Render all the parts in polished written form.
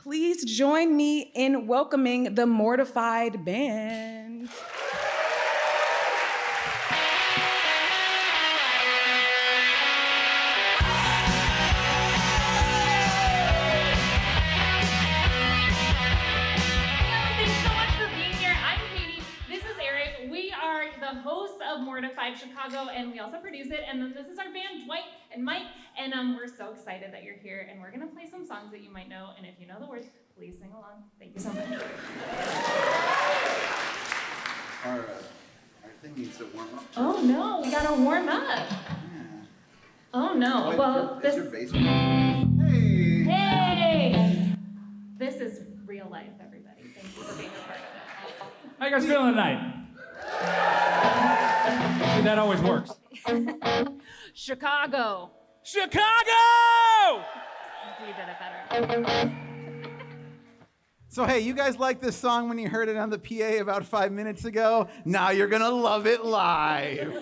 Please join me in welcoming the Mortified band. Of Mortified Chicago, and we also produce it. And then this is our band, Dwight and Mike, and we're so excited that you're here. And we're gonna play some songs that you might know. And if you know the words, please sing along. Thank you so much. Our thing needs to warm up. Oh no, we gotta warm up. Yeah. Oh no. Wait, well, is your bass on? Hey. Hey. This is real life, everybody. Thank you for being a part of it. How you guys feeling tonight? That always works. Chicago. Chicago! You did it better. So hey, you guys like this song when you heard it on the PA about 5 minutes ago? Now you're gonna love it live.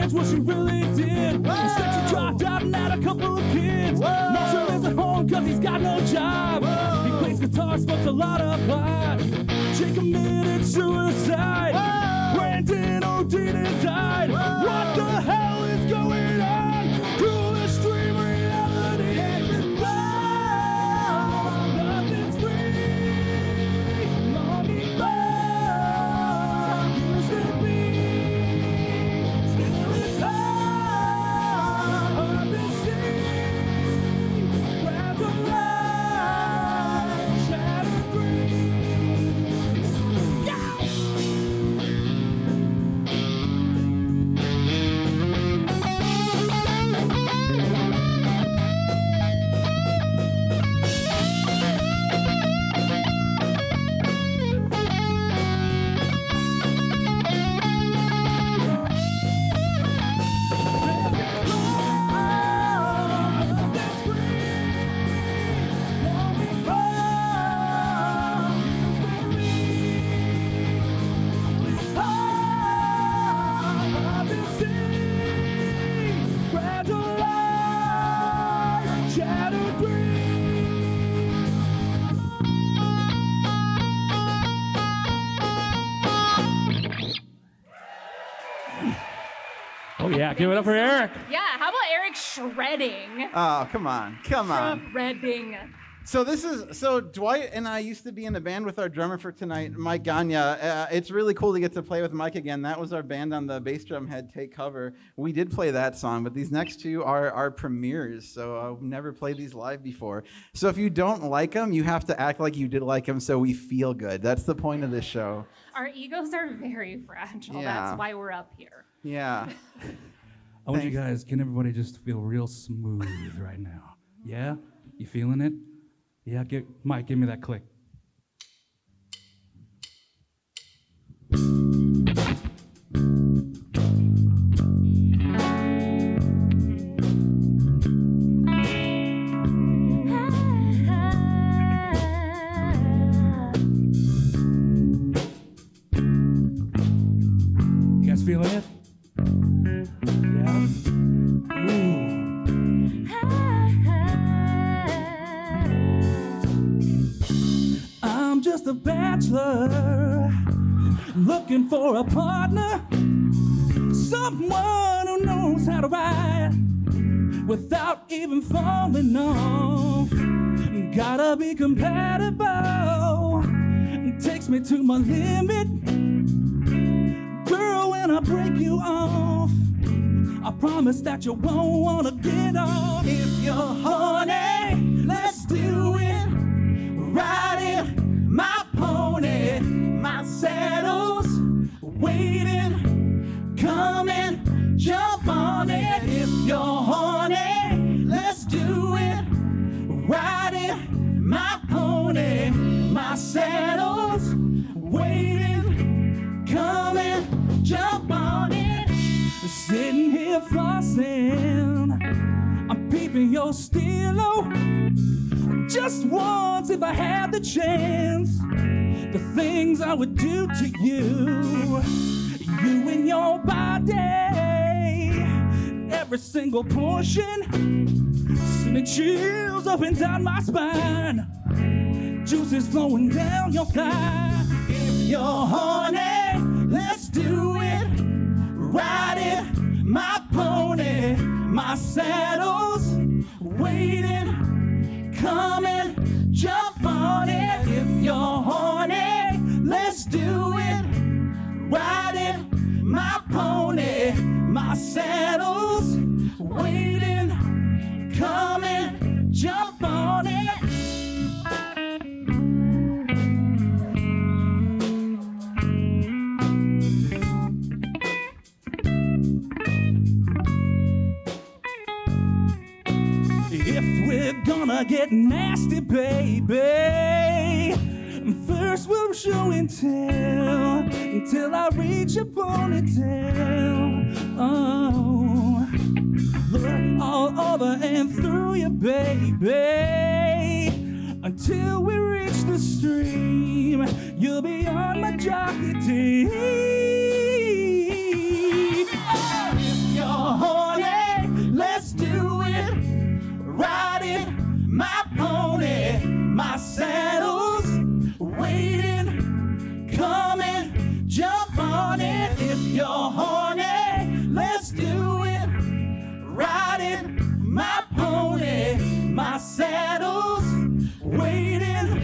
What she really did. Instead she dropped out and had a couple of kids. Now she lives at home cause he's got no job. He plays guitar, smokes a lot of pot. She committed suicide. Brandon OD'd and died. What the hell is going on? Through the stream reality. Nothing's free. Longing for used to be. Oh yeah, give it up for Eric. Yeah, how about Eric shredding? Oh, come on. Shredding. So Dwight and I used to be in a band with our drummer for tonight, Mike Gagne. It's really cool to get to play with Mike again. That was our band on the Bass Drum Head Take Cover. We did play that song, but these next two are our premieres, so I've never played these live before. So if you don't like them, you have to act like you did like them so we feel good. That's the point of this show. Our egos are very fragile. Yeah. That's why we're up here. Yeah. I want you guys, can everybody just feel real smooth right now? Yeah? You feeling it? Yeah, Mike, give me that click. You guys feeling it? Yeah? Ooh. I'm just a bachelor looking for a partner, someone who knows how to ride without even falling off. Gotta be compatible, takes me to my limit. Girl, when I break you off, I promise that you won't wanna get off. If you're horny, let's do it. Riding my pony, my saddle's waiting. Come and jump on it. If you're horny, let's do it. Riding my pony, my saddle's waiting. Come and jump on it. Sitting here flossing, I'm peeping your stilo. Just once, if I had the chance, the things I would do to you, you and your body, every single portion, sending chills up and down my spine, juices flowing down your thigh. If you're horny, let's do it. Riding my pony, my saddle's waiting. Come and jump on it. If you're horny, let's do it. Riding my pony, my saddle's waiting. Come and jump on it. If we're gonna get nasty, baby, first we'll show and tell until I reach your ponytail. Oh, look all over and through you, baby, until we reach the stream. You'll be on my jockey team. Oh, if you're horny, let's do it. Riding my pony, my saddle's waiting. Come and jump on it. If you're horny, let's do it. Riding my pony, my saddle's waiting.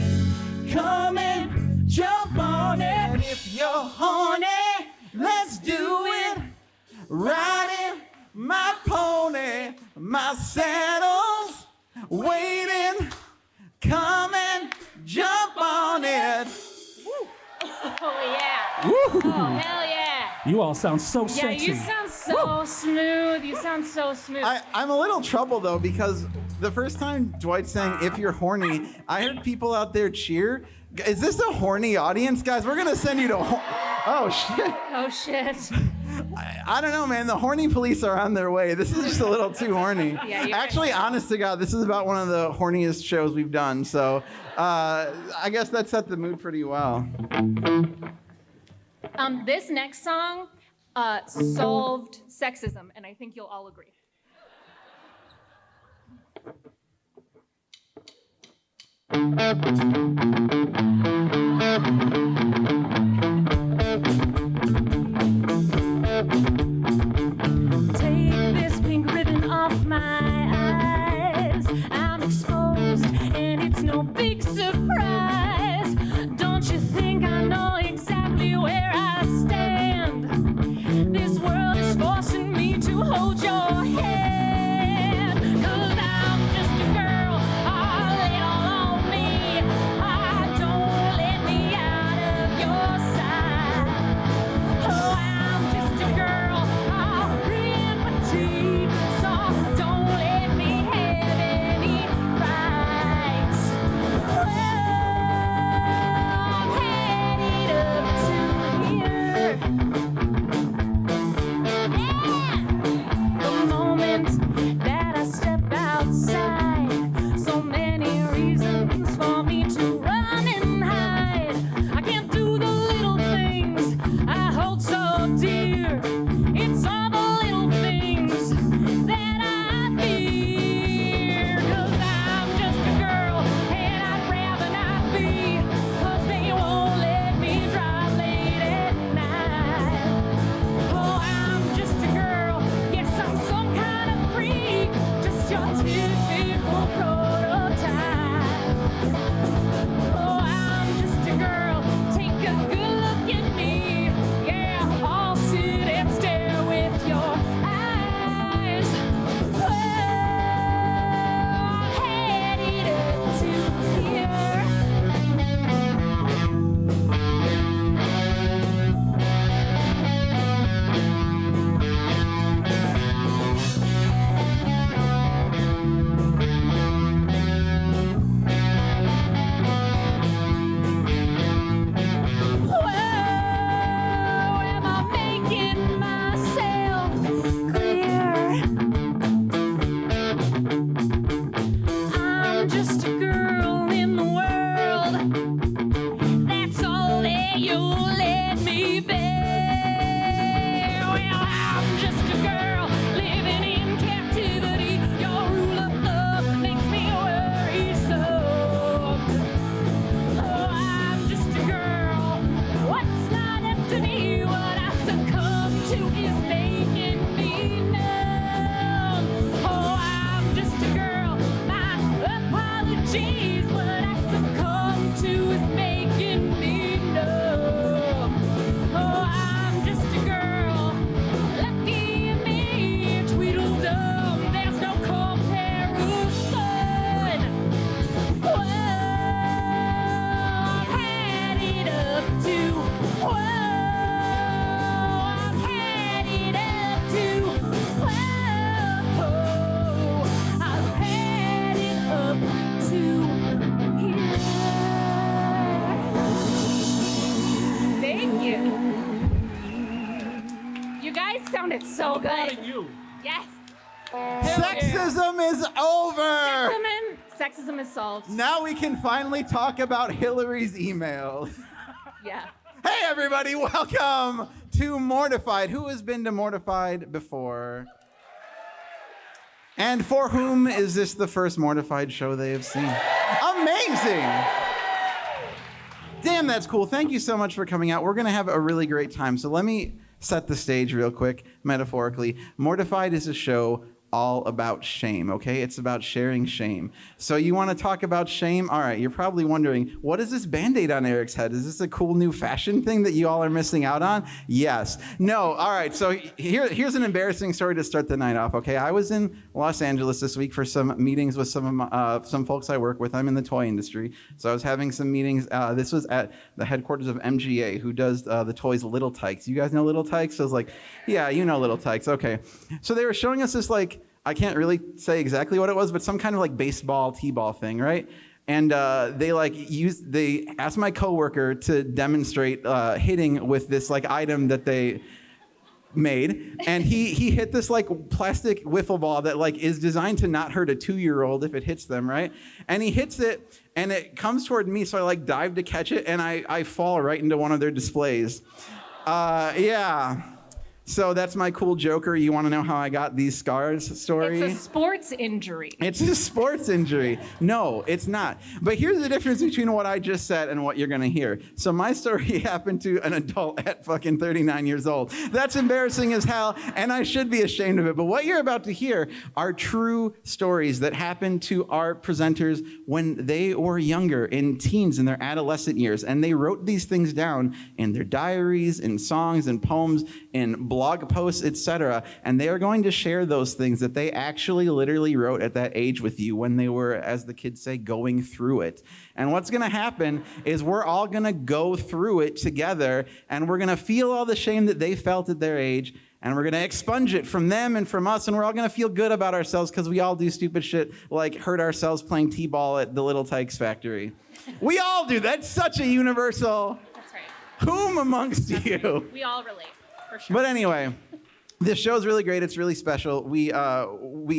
Come and jump on it. If you're horny, let's do it. Riding my pony, my saddle's waiting. Come and jump on it. Oh, yeah. Woo! Oh, hell yeah. You all sound so Yeah, sexy. you sound so smooth. You sound so smooth. I'm a little troubled though because the first time Dwight sang "If You're Horny," I heard people out there cheer. Is this a horny audience, guys? We're gonna send you to. Oh shit! Oh, shit. I don't know, man. The horny police are on their way. This is just a little too horny. Yeah, you're Actually, honest to God, this is about one of the horniest shows we've done. So I guess that set the mood pretty well. This next song solved sexism, and I think you'll all agree. Take this pink ribbon off my eyes. I'm exposed, and it's no big surprise. Don't you think I know exactly where I stand? This world is forcing me to hold your hand. 'Cause I'm just a girl, all lay all on me. Don't let me out of your sight. Oh, I'm just a girl, all pretty and petite. So don't let me have any It's so good. You. Yes. Sexism is over. Sexism is solved. Now we can finally talk about Hillary's email. Yeah. Hey everybody, welcome to Mortified. Who has been to Mortified before? And for whom is this the first Mortified show they have seen? Amazing! Damn, that's cool. Thank you so much for coming out. We're gonna have a really great time. So let me set the stage real quick, metaphorically. Mortified is a show all about shame, okay? It's about sharing shame. So you want to talk about shame? All right, you're probably wondering, what is this Band-Aid on Eric's head? Is this a cool new fashion thing that you all are missing out on? Yes. No, all right, so here's an embarrassing story to start the night off, okay? I was in Los Angeles this week for some meetings with some folks I work with. I'm in the toy industry, so I was having some meetings. This was at the headquarters of MGA, who does the toys Little Tykes. You guys know Little Tykes? So I was like, yeah, you know Little Tykes, okay. So they were showing us this, like, I can't really say exactly what it was, but some kind of like baseball, t-ball thing, right? And they asked my coworker to demonstrate hitting with this like item that they made, and he hit this like plastic wiffle ball that like is designed to not hurt a 2-year-old if it hits them, right? And he hits it, and it comes toward me, so I like dive to catch it, and I fall right into one of their displays. Yeah. So that's my cool Joker. You want to know how I got these scars story? It's a sports injury. It's a sports injury. No, it's not. But here's the difference between what I just said and what you're going to hear. So my story happened to an adult at fucking 39 years old. That's embarrassing as hell, and I should be ashamed of it. But what you're about to hear are true stories that happened to our presenters when they were younger, in teens, in their adolescent years. And they wrote these things down in their diaries, in songs, in poems, in blog posts, etc. And they are going to share those things that they actually literally wrote at that age with you when they were, as the kids say, going through it. And what's going to happen is we're all going to go through it together, and we're going to feel all the shame that they felt at their age, and we're going to expunge it from them and from us, and we're all going to feel good about ourselves because we all do stupid shit like hurt ourselves playing t-ball at the Little Tykes factory. We all do. That's such a universal. That's right. Whom amongst you? We all relate, for sure. But anyway, this show's really great. It's really special. We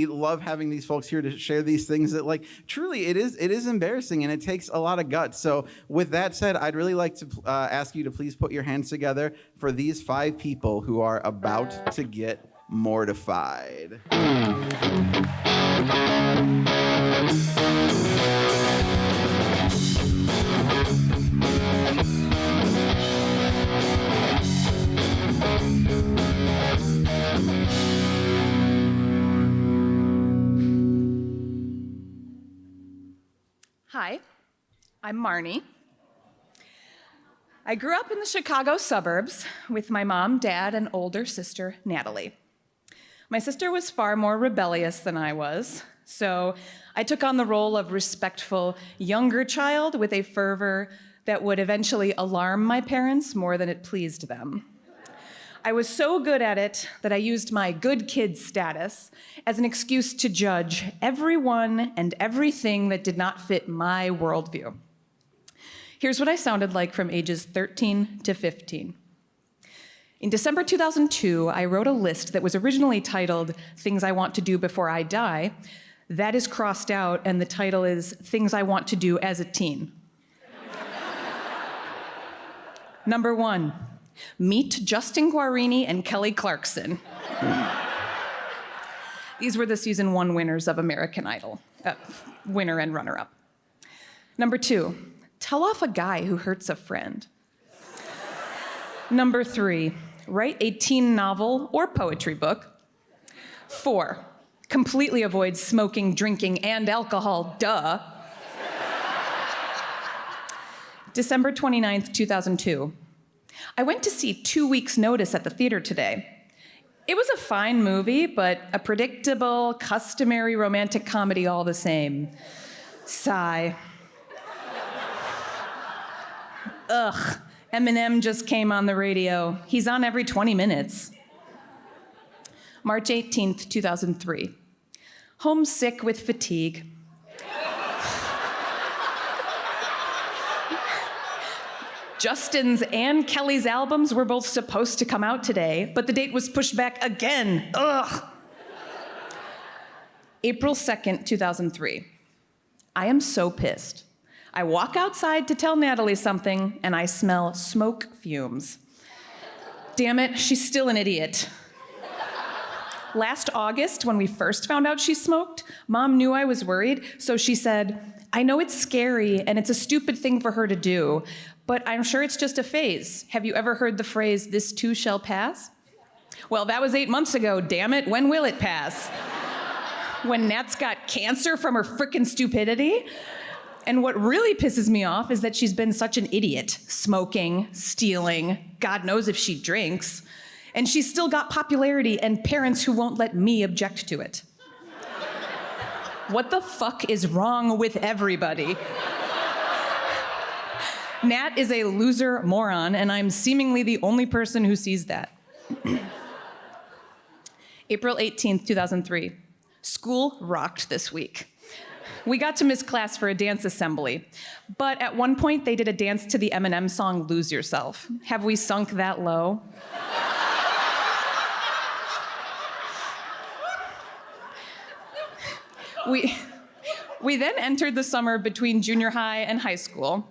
love having these folks here to share these things that, like, truly it is embarrassing, and it takes a lot of guts. So with that said, I'd really like to ask you to please put your hands together for these 5 people who are about to get mortified. Hi, I'm Marnie. I grew up in the Chicago suburbs with my mom, dad, and older sister, Natalie. My sister was far more rebellious than I was, so I took on the role of respectful younger child with a fervor that would eventually alarm my parents more than it pleased them. I was so good at it that I used my good kid status as an excuse to judge everyone and everything that did not fit my worldview. Here's what I sounded like from ages 13 to 15. In December 2002, I wrote a list that was originally titled Things I Want to Do Before I Die. That is crossed out, and the title is Things I Want to Do as a Teen. Number 1. Meet Justin Guarini and Kelly Clarkson. These were the season 1 winners of American Idol. Winner and runner-up. Number 2, tell off a guy who hurts a friend. Number 3, write a teen novel or poetry book. 4, completely avoid smoking, drinking, and alcohol, duh. December 29th, 2002. I went to see 2 Weeks' Notice at the theater today. It was a fine movie, but a predictable, customary romantic comedy all the same. Sigh. Ugh, Eminem just came on the radio. He's on every 20 minutes. March 18th, 2003. Homesick with fatigue. Justin's and Kelly's albums were both supposed to come out today, but the date was pushed back again. Ugh. April 2nd, 2003. I am so pissed. I walk outside to tell Natalie something, and I smell smoke fumes. Damn it, she's still an idiot. Last August, when we first found out she smoked, Mom knew I was worried, so she said, I know it's scary and it's a stupid thing for her to do, but I'm sure it's just a phase. Have you ever heard the phrase, this too shall pass? Well, that was 8 months ago, damn it, when will it pass? When Nat's got cancer from her frickin' stupidity? And what really pisses me off is that she's been such an idiot, smoking, stealing, God knows if she drinks, and she's still got popularity and parents who won't let me object to it. What the fuck is wrong with everybody? Nat is a loser moron, and I'm seemingly the only person who sees that. April 18th, 2003. School rocked this week. We got to miss class for a dance assembly, but at one point they did a dance to the Eminem song, Lose Yourself. Have we sunk that low? We then entered the summer between junior high and high school,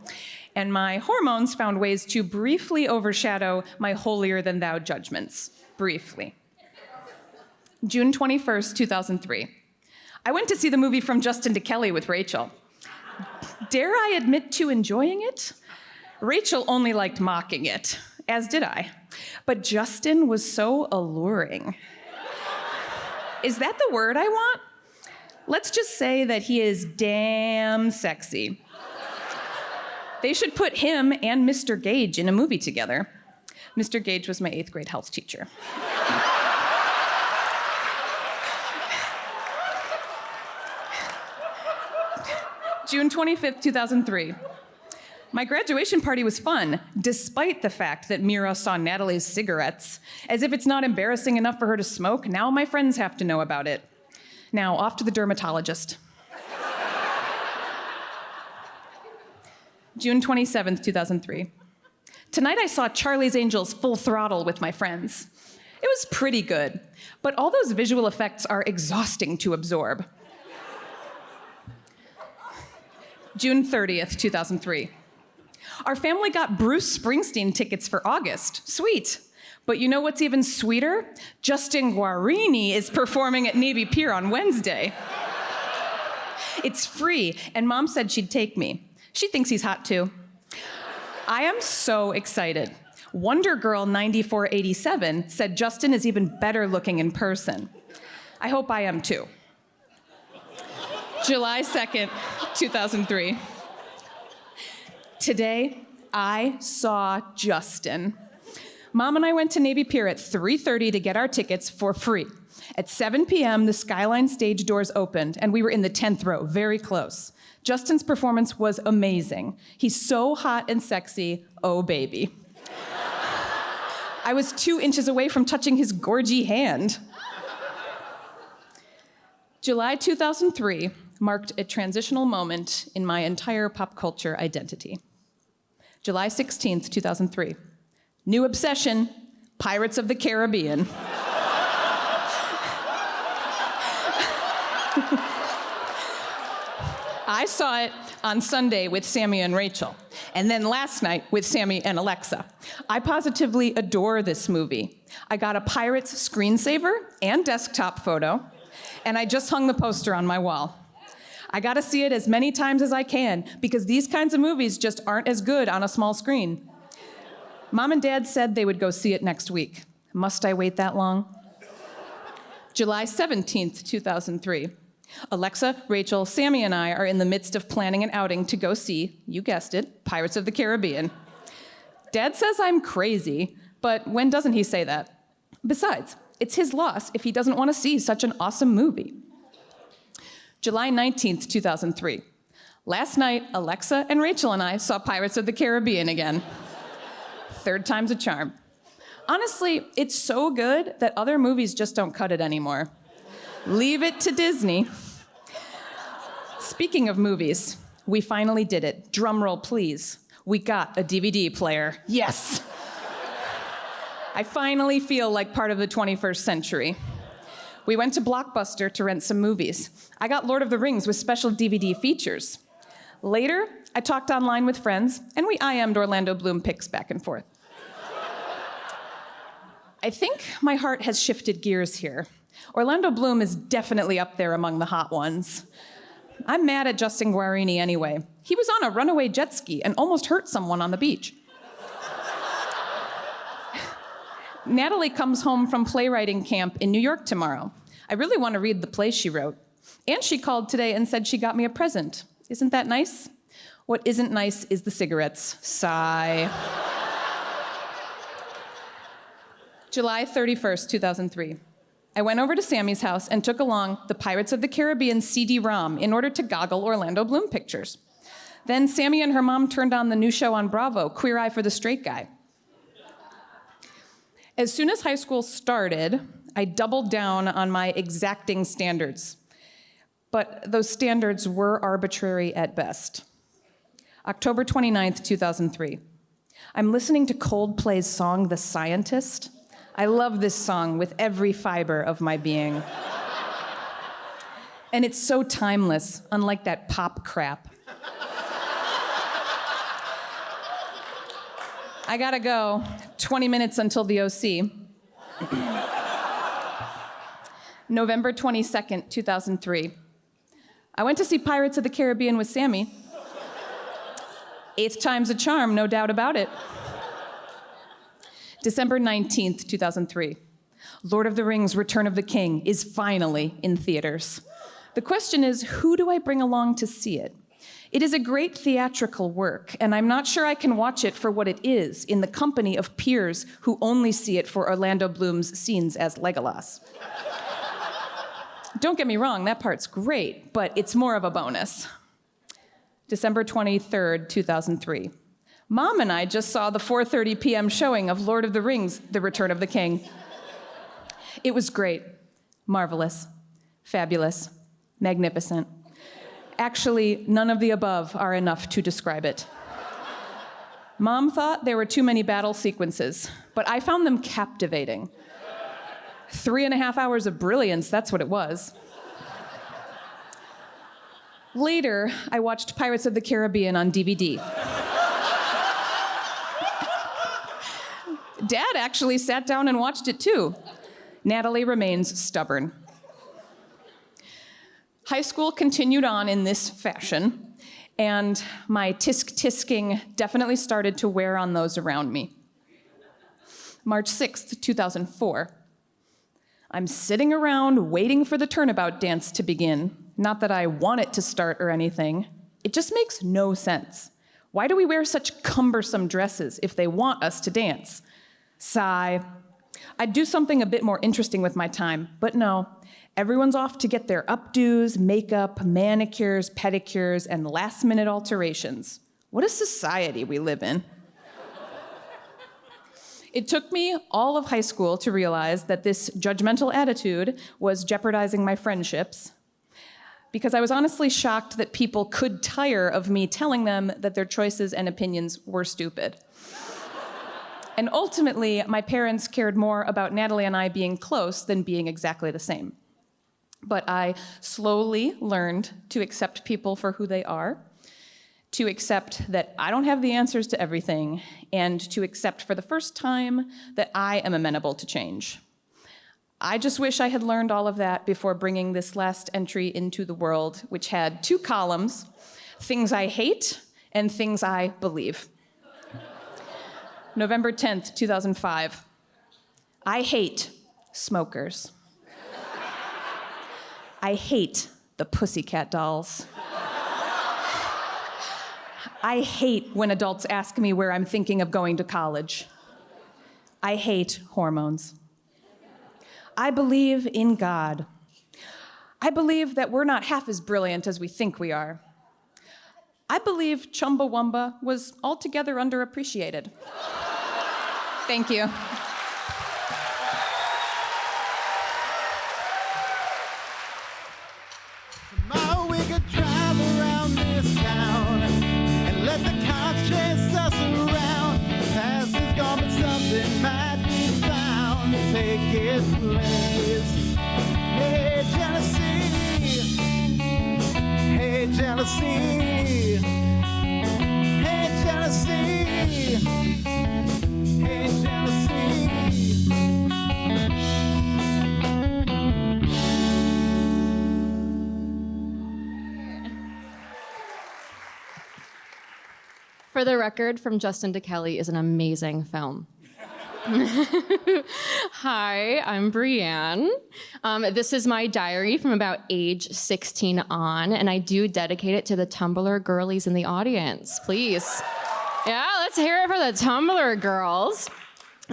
and my hormones found ways to briefly overshadow my holier-than-thou judgments. Briefly. June 21st, 2003. I went to see the movie From Justin to Kelly with Rachel. Dare I admit to enjoying it? Rachel only liked mocking it, as did I. But Justin was so alluring. Is that the word I want? Let's just say that he is damn sexy. They should put him and Mr. Gage in a movie together. Mr. Gage was my 8th grade health teacher. June 25th, 2003. My graduation party was fun, despite the fact that Mira saw Natalie's cigarettes. As if it's not embarrassing enough for her to smoke, now my friends have to know about it. Now, off to the dermatologist. June 27th, 2003. Tonight I saw Charlie's Angels Full Throttle with my friends. It was pretty good, but all those visual effects are exhausting to absorb. June 30th, 2003. Our family got Bruce Springsteen tickets for August. Sweet. But you know what's even sweeter? Justin Guarini is performing at Navy Pier on Wednesday. It's free, and Mom said she'd take me. She thinks he's hot too. I am so excited. Wonder Girl 9487 said Justin is even better looking in person. I hope I am too. July 2nd, 2003. Today, I saw Justin. Mom and I went to Navy Pier at 3:30 to get our tickets for free. At 7 p.m., the Skyline stage doors opened, and we were in the 10th row, very close. Justin's performance was amazing. He's so hot and sexy, oh baby. I was 2 inches away from touching his gorgy hand. July 2003 marked a transitional moment in my entire pop culture identity. July 16th, 2003. New obsession, Pirates of the Caribbean. I saw it on Sunday with Sammy and Rachel, and then last night with Sammy and Alexa. I positively adore this movie. I got a Pirates screensaver and desktop photo, and I just hung the poster on my wall. I gotta see it as many times as I can, because these kinds of movies just aren't as good on a small screen. Mom and Dad said they would go see it next week. Must I wait that long? July 17th, 2003. Alexa, Rachel, Sammy, and I are in the midst of planning an outing to go see, you guessed it, Pirates of the Caribbean. Dad says I'm crazy, but when doesn't he say that? Besides, it's his loss if he doesn't want to see such an awesome movie. July 19th, 2003. Last night, Alexa and Rachel and I saw Pirates of the Caribbean again. 3rd time's a charm. Honestly, it's so good that other movies just don't cut it anymore. Leave it to Disney. Speaking of movies, we finally did it. Drum roll, please. We got a DVD player. Yes. I finally feel like part of the 21st century. We went to Blockbuster to rent some movies. I got Lord of the Rings with special DVD features. Later, I talked online with friends, and we IM'd Orlando Bloom pics back and forth. I think my heart has shifted gears here. Orlando Bloom is definitely up there among the hot ones. I'm mad at Justin Guarini anyway. He was on a runaway jet ski and almost hurt someone on the beach. Natalie comes home from playwriting camp in New York tomorrow. I really want to read the play she wrote. And she called today and said she got me a present. Isn't that nice? What isn't nice is the cigarettes. Sigh. July 31st, 2003. I went over to Sammy's house and took along the Pirates of the Caribbean CD-ROM in order to goggle Orlando Bloom pictures. Then Sammy and her mom turned on the new show on Bravo, Queer Eye for the Straight Guy. As soon as high school started, I doubled down on my exacting standards. But those standards were arbitrary at best. October 29th, 2003. I'm listening to Coldplay's song, The Scientist. I love this song with every fiber of my being. And it's so timeless, unlike that pop crap. I gotta go. 20 minutes until the OC. November 22nd, 2003. I went to see Pirates of the Caribbean with Sammy. 8th time's a charm, no doubt about it. December 19th, 2003. Lord of the Rings, Return of the King is finally in theaters. The question is, who do I bring along to see it? It is a great theatrical work, and I'm not sure I can watch it for what it is in the company of peers who only see it for Orlando Bloom's scenes as Legolas. Don't get me wrong, that part's great, but it's more of a bonus. December 23rd, 2003. Mom and I just saw the 4:30 p.m. showing of Lord of the Rings, The Return of the King. It was great, marvelous, fabulous, magnificent. Actually, none of the above are enough to describe it. Mom thought there were too many battle sequences, but I found them captivating. 3.5 hours of brilliance, that's what it was. Later, I watched Pirates of the Caribbean on DVD. Dad actually sat down and watched it too. Natalie remains stubborn. High school continued on in this fashion, and my tisk-tisking definitely started to wear on those around me. March 6th, 2004. I'm sitting around waiting for the turnabout dance to begin. Not that I want it to start or anything. It just makes no sense. Why do we wear such cumbersome dresses if they want us to dance? Sigh. I'd do something a bit more interesting with my time, but no. Everyone's off to get their updos, makeup, manicures, pedicures, and last-minute alterations. What a society we live in. It took me all of high school to realize that this judgmental attitude was jeopardizing my friendships, because I was honestly shocked that people could tire of me telling them that their choices and opinions were stupid. And ultimately, my parents cared more about Natalie and I being close than being exactly the same. But I slowly learned to accept people for who they are, to accept that I don't have the answers to everything, and to accept for the first time that I am amenable to change. I just wish I had learned all of that before bringing this last entry into the world, which had 2 columns, things I hate and things I believe. November 10th, 2005. I hate smokers. I hate the Pussycat Dolls. I hate when adults ask me where I'm thinking of going to college. I hate hormones. I believe in God. I believe that we're not half as brilliant as we think we are. I believe Chumbawamba was altogether underappreciated. Thank you. Tomorrow we could drive around this town and let the cops chase us. take its place. Hey, jealousy. Hey, jealousy. Hey, jealousy. Hey, jealousy. For the record, From Justin to Kelly is an amazing film. Hi, I'm Brienne. This is my diary from about age 16 on, and I do dedicate it to the Tumblr girlies in the audience. Please. Yeah, let's hear it for the Tumblr girls.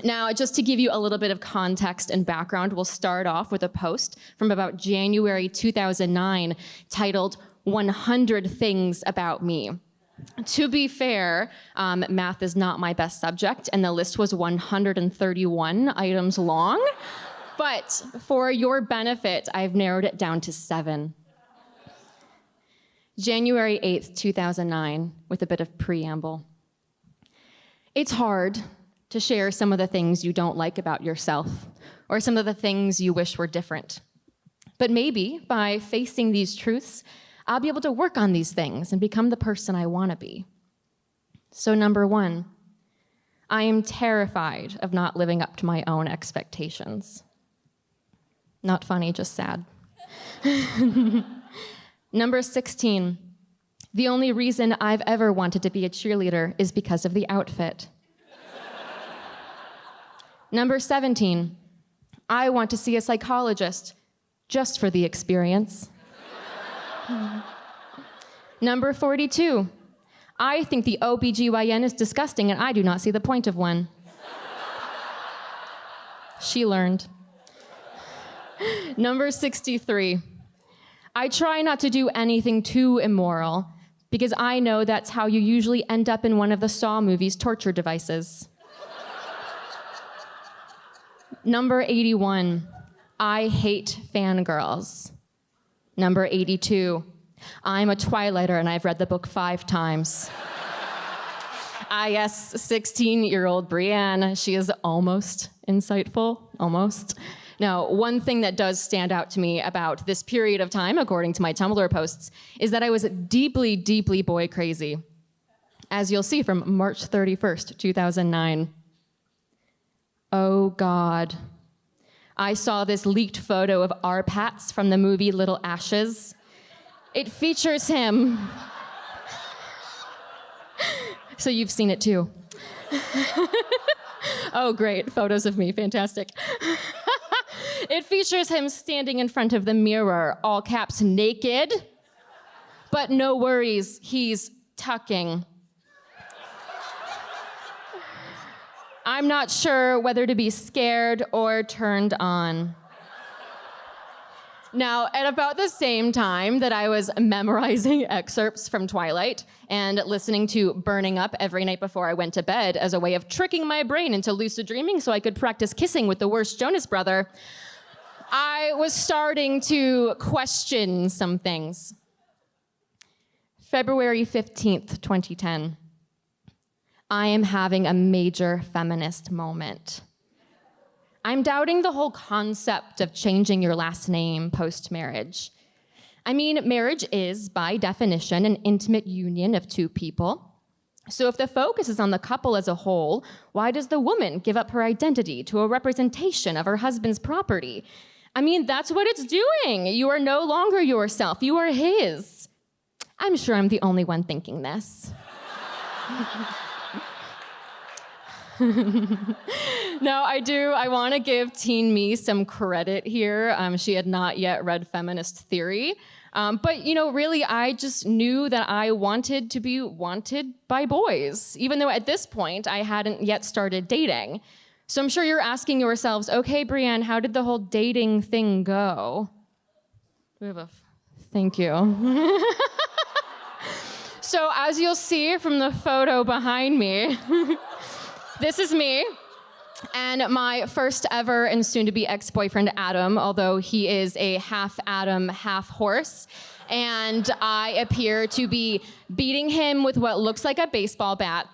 Now, just to give you a little bit of context and background, we'll start off with a post from about January 2009 titled 100 Things About Me. To be fair, math is not my best subject, and the list was 131 items long. But for your benefit, I've narrowed it down to 7. January 8th, 2009, with a bit of preamble. It's hard to share some of the things you don't like about yourself, or some of the things you wish were different. But maybe by facing these truths, I'll be able to work on these things and become the person I want to be. So number 1, I am terrified of not living up to my own expectations. Not funny, just sad. Number 16, the only reason I've ever wanted to be a cheerleader is because of the outfit. Number 17, I want to see a psychologist just for the experience. Number 42, I think the OBGYN is disgusting and I do not see the point of one. She learned. Number 63, I try not to do anything too immoral because I know that's how you usually end up in one of the Saw movies' torture devices. Number 81, I hate fangirls. Number 82, I'm a Twilighter and I've read the book 5 times. Yes, 16-year-old Brienne, she is almost insightful, almost. Now, one thing that does stand out to me about this period of time, according to my Tumblr posts, is that I was deeply, deeply boy crazy, as you'll see from March 31st, 2009. Oh God. I saw this leaked photo of Arpats from the movie Little Ashes. It features him. So you've seen it too. Oh, great, photos of me, fantastic. It features him standing in front of the mirror, all caps naked, but no worries, he's tucking. I'm not sure whether to be scared or turned on. Now, at about the same time that I was memorizing excerpts from Twilight and listening to Burning Up every night before I went to bed as a way of tricking my brain into lucid dreaming so I could practice kissing with the worst Jonas brother, I was starting to question some things. February 15th, 2010. I am having a major feminist moment. I'm doubting the whole concept of changing your last name post-marriage. I mean, marriage is, by definition, an intimate union of 2 people. So if the focus is on the couple as a whole, why does the woman give up her identity to a representation of her husband's property? I mean, that's what it's doing. You are no longer yourself. You are his. I'm sure I'm the only one thinking this. No, I want to give teen me some credit here. She had not yet read Feminist Theory. But, really, I just knew that I wanted to be wanted by boys, even though at this point I hadn't yet started dating. So I'm sure you're asking yourselves, okay, Brienne, how did the whole dating thing go? Thank you. So as you'll see from the photo behind me, this is me and my first ever and soon-to-be ex-boyfriend, Adam, although he is a half Adam, half horse. And I appear to be beating him with what looks like a baseball bat.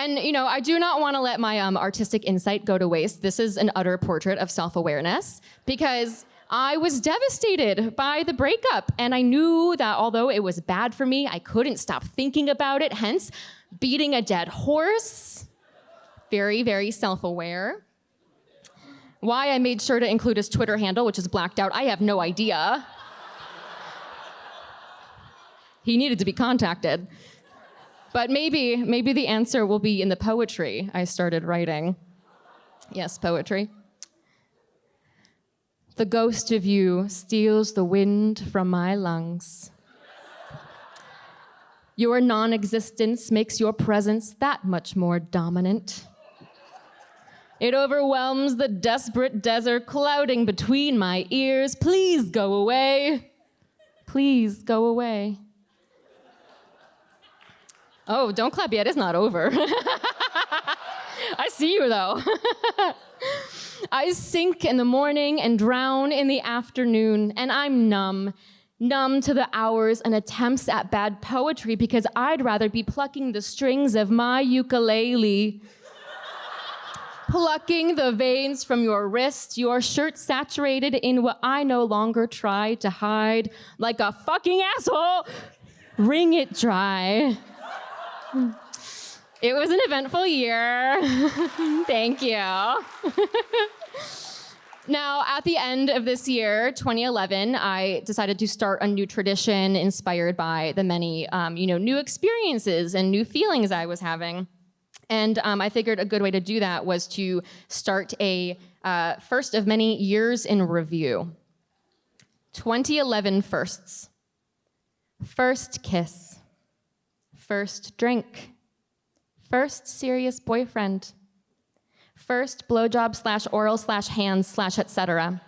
And, I do not want to let my artistic insight go to waste. This is an utter portrait of self-awareness because I was devastated by the breakup. And I knew that although it was bad for me, I couldn't stop thinking about it, hence beating a dead horse. Very, very self-aware. Why I made sure to include his Twitter handle, which is blacked out, I have no idea. He needed to be contacted. But maybe the answer will be in the poetry I started writing. Yes, poetry. The ghost of you steals the wind from my lungs. Your non-existence makes your presence that much more dominant. It overwhelms the desperate desert clouding between my ears. Please go away. Please go away. Oh, don't clap yet, it's not over. I see you though. I sink in the morning and drown in the afternoon, and I'm numb to the hours and attempts at bad poetry because I'd rather be plucking the strings of my ukulele. Plucking the veins from your wrist, your shirt saturated in what I no longer try to hide like a fucking asshole. Wring it dry. It was an eventful year. Thank you. Now, at the end of this year, 2011, I decided to start a new tradition inspired by the many, new experiences and new feelings I was having. And I figured a good way to do that was to start a first of many years in review. 2011 firsts. First kiss. First drink. First serious boyfriend. First blowjob / oral / hands / etc.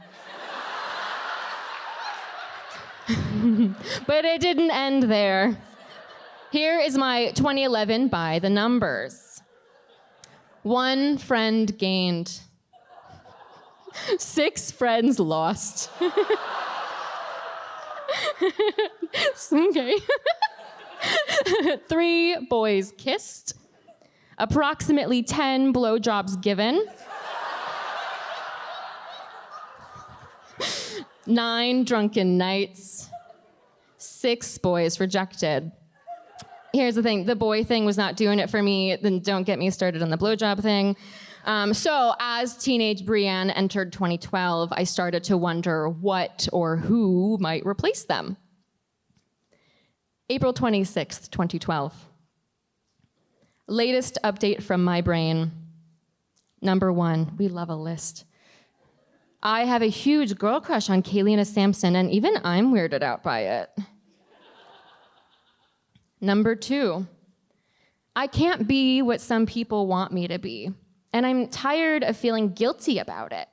But it didn't end there. Here is my 2011 by the numbers. 1 friend gained. 6 friends lost. Okay. 3 boys kissed. Approximately 10 blowjobs given. 9 drunken nights. 6 boys rejected. Here's the thing, the boy thing was not doing it for me, then don't get me started on the blowjob thing. So as teenage Brienne entered 2012, I started to wonder what or who might replace them. April 26th, 2012. Latest update from my brain. Number 1, we love a list. I have a huge girl crush on Kaylina Sampson, and even I'm weirded out by it. Number 2, I can't be what some people want me to be, and I'm tired of feeling guilty about it.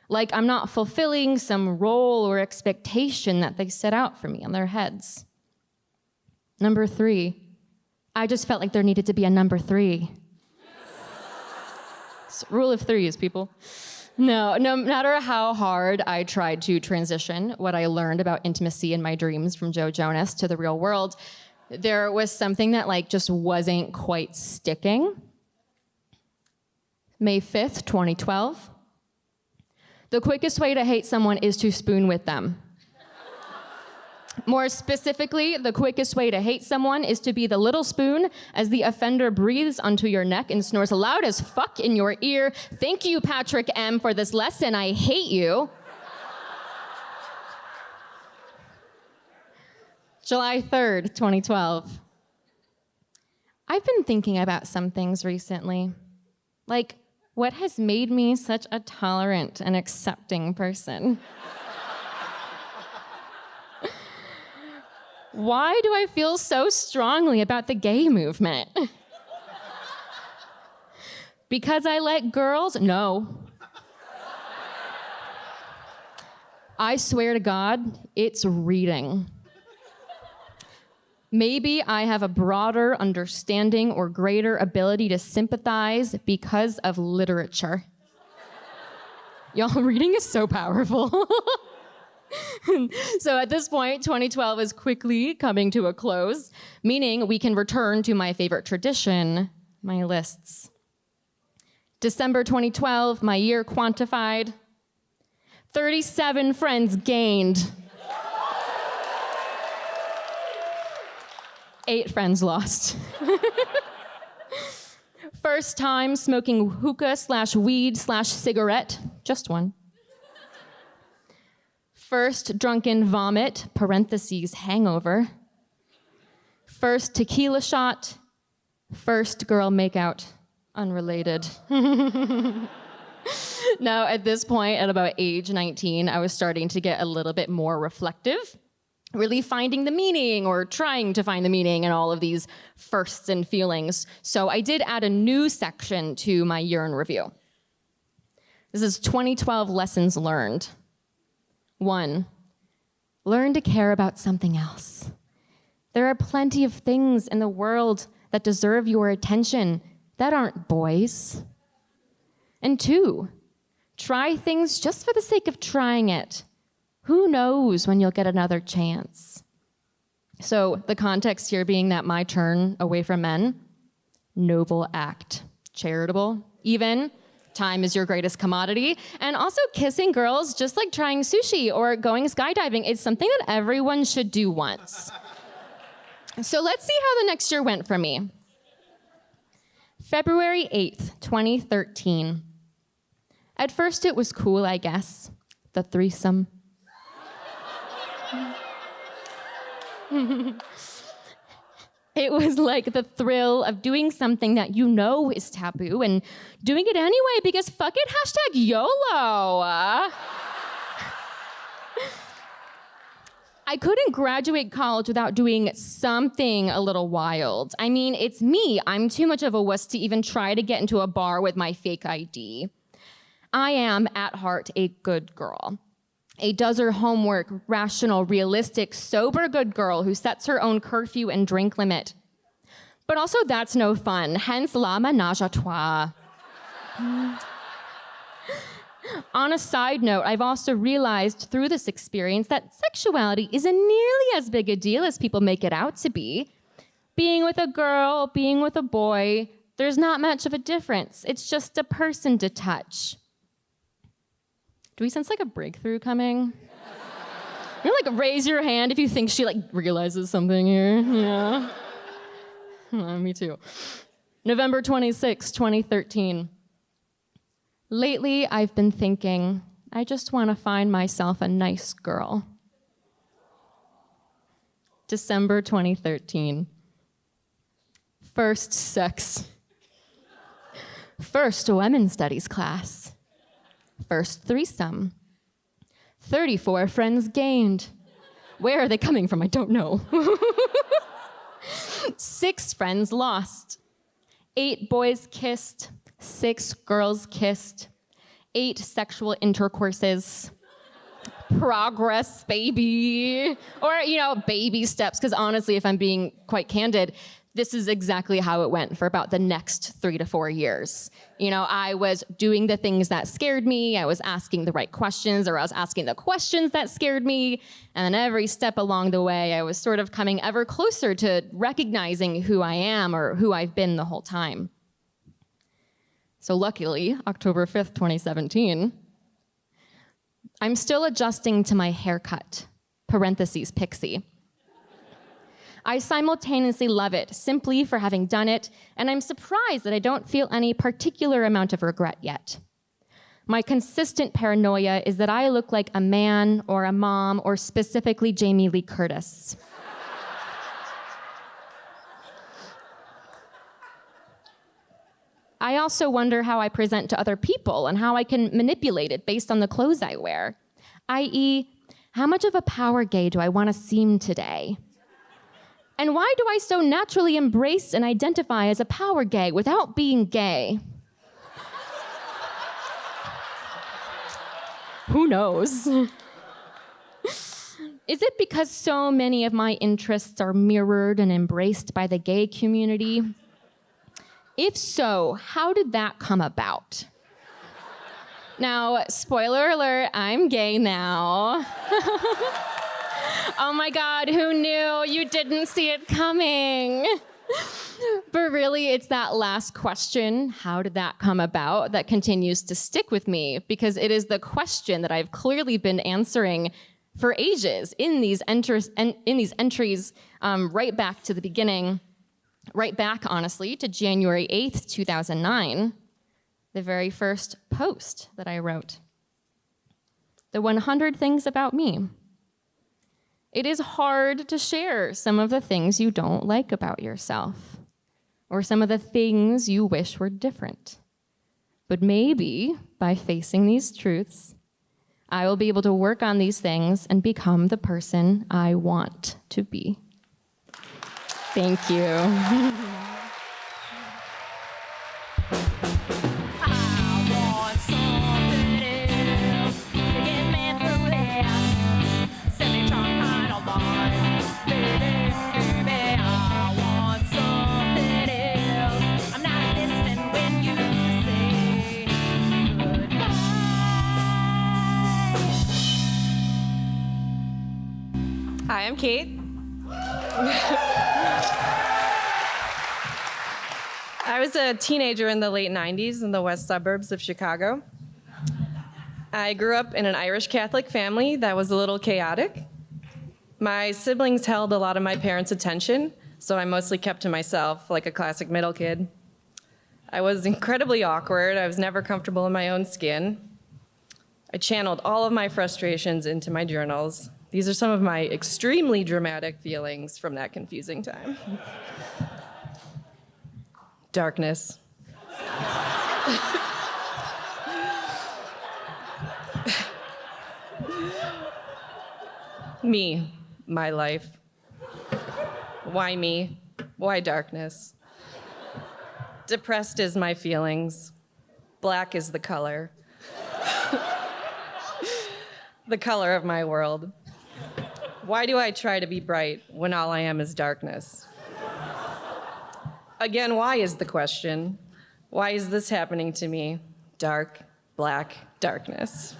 Like I'm not fulfilling some role or expectation that they set out for me in their heads. Number 3, I just felt like there needed to be a number 3. Rule of threes, people. No matter how hard I tried to transition what I learned about intimacy in my dreams from Joe Jonas to the real world, there was something that just wasn't quite sticking. May 5th, 2012. The quickest way to hate someone is to spoon with them. More specifically, the quickest way to hate someone is to be the little spoon as the offender breathes onto your neck and snores loud as fuck in your ear. Thank you, Patrick M., for this lesson. I hate you. July 3rd, 2012. I've been thinking about some things recently. Like, what has made me such a tolerant and accepting person? Why do I feel so strongly about the gay movement? Because I like girls? No. I swear to God, it's reading. Maybe I have a broader understanding or greater ability to sympathize because of literature. Y'all, reading is so powerful. So at this point, 2012 is quickly coming to a close, meaning we can return to my favorite tradition, my lists. December 2012, my year quantified. 37 friends gained. 8 friends lost. First time smoking hookah/weed/cigarette, just one. First drunken vomit, parentheses, hangover. First tequila shot. First girl makeout, unrelated. Now, at this point, at about age 19, I was starting to get a little bit more reflective, really finding the meaning or trying to find the meaning in all of these firsts and feelings. So I did add a new section to my year in review. This is 2012 lessons learned. 1, learn to care about something else. There are plenty of things in the world that deserve your attention that aren't boys. And 2, try things just for the sake of trying it. Who knows when you'll get another chance? So the context here being that my turn away from men, noble act, charitable, even, time is your greatest commodity, and also kissing girls just like trying sushi or going skydiving is something that everyone should do once. So let's see how the next year went for me. February 8th, 2013. At first it was cool, I guess, the threesome. It was like the thrill of doing something that you know is taboo and doing it anyway because fuck it, #YOLO. I couldn't graduate college without doing something a little wild. I mean, it's me. I'm too much of a wuss to even try to get into a bar with my fake ID. I am, at heart, a good girl. A does her homework, rational, realistic, sober good girl who sets her own curfew and drink limit. But also that's no fun, hence la ménage à trois. On a side note, I've also realized through this experience that sexuality isn't nearly as big a deal as people make it out to be. Being with a girl, being with a boy, there's not much of a difference. It's just a person to touch. Do we sense like a breakthrough coming? You know, like raise your hand if you think she like realizes something here. Yeah. Me too. November 26, 2013. Lately, I've been thinking, I just want to find myself a nice girl. December 2013. First sex. First women's studies class. First threesome. 34 friends gained. Where are they coming from? I don't know. 6 friends lost. 8 boys kissed. 6 girls kissed. 8 sexual intercourses. Progress, baby. Or, you know, baby steps. Because honestly, if I'm being quite candid, this is exactly how it went for about the next 3 to 4 years. You know, I was doing the things that scared me. I was asking the right questions, or I was asking the questions that scared me. And then every step along the way, I was sort of coming ever closer to recognizing who I am or who I've been the whole time. So luckily, October 5th, 2017, I'm still adjusting to my haircut, parentheses, pixie. I simultaneously love it simply for having done it, and I'm surprised that I don't feel any particular amount of regret yet. My consistent paranoia is that I look like a man or a mom or specifically Jamie Lee Curtis. I also wonder how I present to other people and how I can manipulate it based on the clothes I wear, i.e., how much of a power gay do I want to seem today? And why do I so naturally embrace and identify as a power gay without being gay? Who knows? Is it because so many of my interests are mirrored and embraced by the gay community? If so, how did that come about? Now, spoiler alert, I'm gay now. Oh my God, who knew? You didn't see it coming. But really, it's that last question, how did that come about, that continues to stick with me, because it is the question that I've clearly been answering for ages in these entries, right back to the beginning, right back, honestly, to January 8th, 2009, the very first post that I wrote. The 100 things about me. It is hard to share some of the things you don't like about yourself, or some of the things you wish were different. But maybe by facing these truths, I will be able to work on these things and become the person I want to be. Thank you. Hi, I'm Kate. I was a teenager in the late 90s in the west suburbs of Chicago. I grew up in an Irish Catholic family that was a little chaotic. My siblings held a lot of my parents' attention, so I mostly kept to myself like a classic middle kid. I was incredibly awkward. I was never comfortable in my own skin. I channeled all of my frustrations into my journals. These are some of my extremely dramatic feelings from that confusing time. Darkness. Me, my life. Why me? Why darkness? Depressed is my feelings. Black is the color. The color of my world. Why do I try to be bright when all I am is darkness? Again, why is the question? Why is this happening to me? Dark, black, darkness.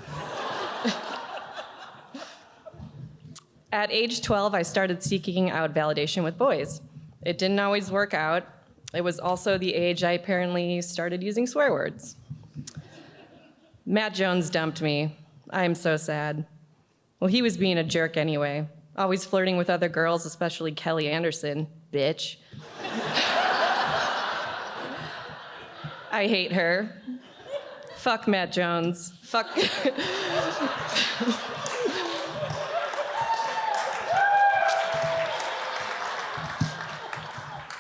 At age 12, I started seeking out validation with boys. It didn't always work out. It was also the age I apparently started using swear words. Matt Jones dumped me. I am so sad. Well, he was being a jerk anyway, always flirting with other girls, especially Kelly Anderson, bitch. I hate her. Fuck Matt Jones. Fuck.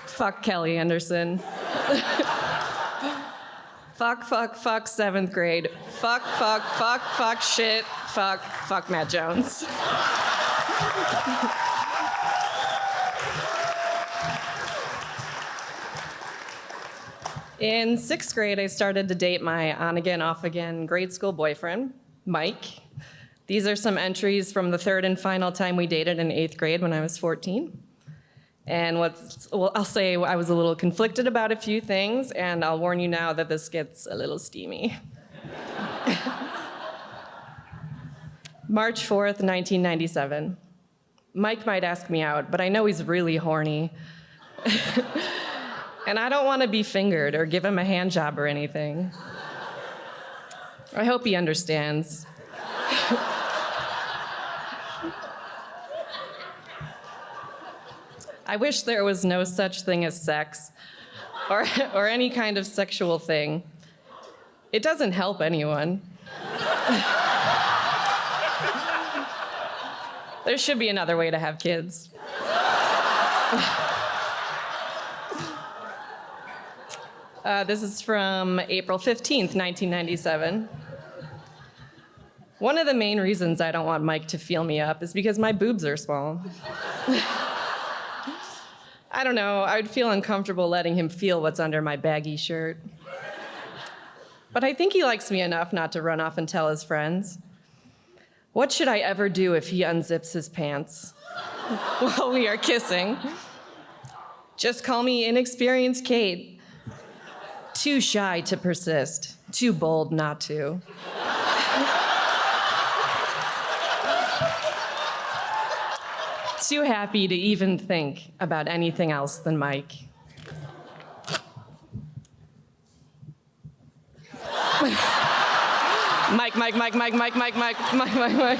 Fuck Kelly Anderson. Fuck, seventh grade. Fuck, shit. Fuck Matt Jones. In sixth grade, I started to date my on-again, off-again grade school boyfriend, Mike. These are some entries from the third and final time we dated in eighth grade when I was 14. And I'll say I was a little conflicted about a few things, and I'll warn you now that this gets a little steamy. March 4th, 1997. Mike might ask me out, but I know he's really horny. And I don't want to be fingered or give him a hand job or anything. I hope he understands. I wish there was no such thing as sex or any kind of sexual thing. It doesn't help anyone. There should be another way to have kids. This is from April 15th, 1997. One of the main reasons I don't want Mike to feel me up is because my boobs are small. I don't know, I would feel uncomfortable letting him feel what's under my baggy shirt. But I think he likes me enough not to run off and tell his friends. What should I ever do if he unzips his pants while we are kissing? Just call me inexperienced Kate. Too shy to persist, too bold not to. Too happy to even think about anything else than Mike. Mike, Mike, Mike, Mike, Mike, Mike, Mike, Mike, Mike, Mike.